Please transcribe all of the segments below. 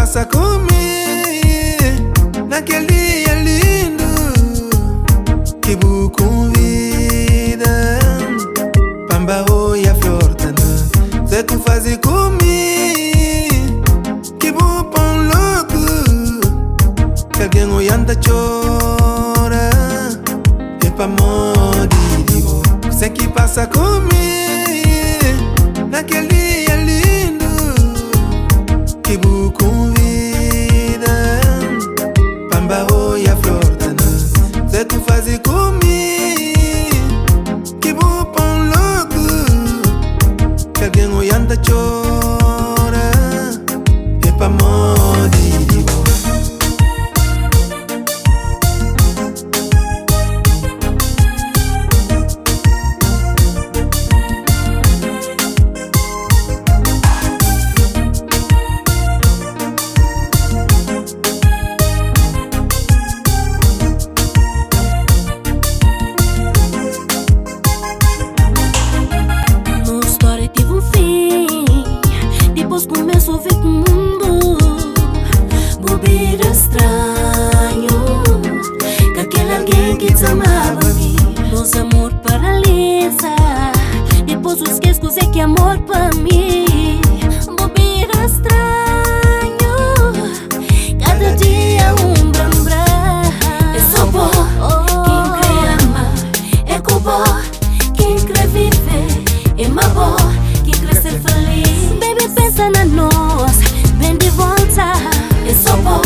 passa comigo naquele dia lindo que bu convida. Pamba oi a flor da noite, se tu fazes comigo que bu pão louco, que alguém olhando chora. É pra morrer, digo, você que passa comigo naquele dia lindo que bu convida. Pamba oi a flor da noite, se tu fazes comigo que bu pão louco, que alguém olhando chora. É pra morrer, digo. Começo a ver que o mundo bobeira estranho, que aquele alguém que desamava-me, nos amor paralisa. Depois os que escusei que amor para mim, bobeira estranho. Cada dia brambra. É só bom quem quer amar, é bom quem quer viver, é bom quem quer ser feliz. Pensa na nós, vem de volta. É só bom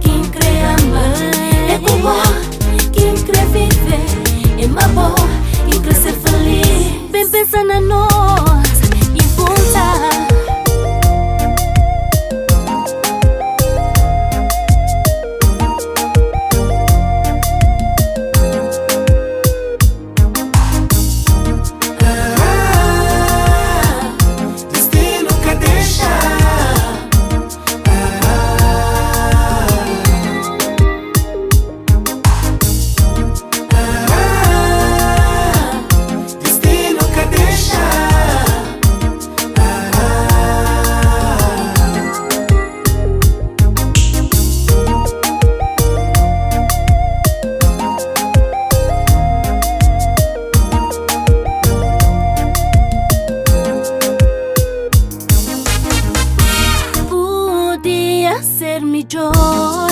quem quer amar, é bom quem quer viver, é bom quem quer ser feliz. Vem pensa na nós e volta. Ser melhor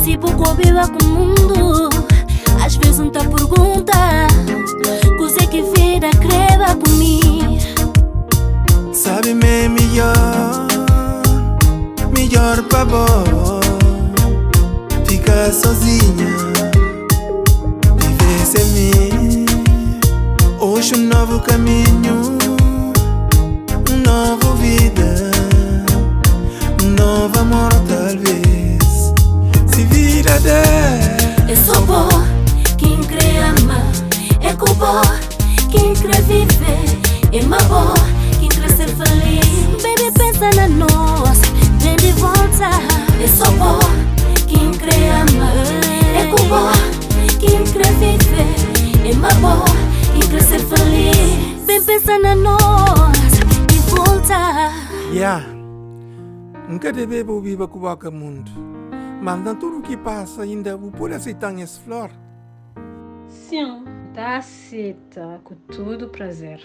se pouco viva com o mundo. Às vezes não tá pergunta coisa que vida creva comigo. Sabe-me melhor, melhor pra boa. Fica sozinha, viver sem mim. Hoje um novo caminho, uma nova vida, novo amor talvez se vira der. É só bom quem quer amar, é bom quem quer viver, é bom quem quer ser feliz. Baby, pensa na nós, vem de volta. É só bom quem quer amar, é bom quem quer viver, é bom quem quer ser feliz. Vem pensa na nós e volta. Yeah. Nunca deve viver com o mundo, mas não tudo o que passa ainda pode aceitar essa flor. Sim, tá aceita com todo prazer.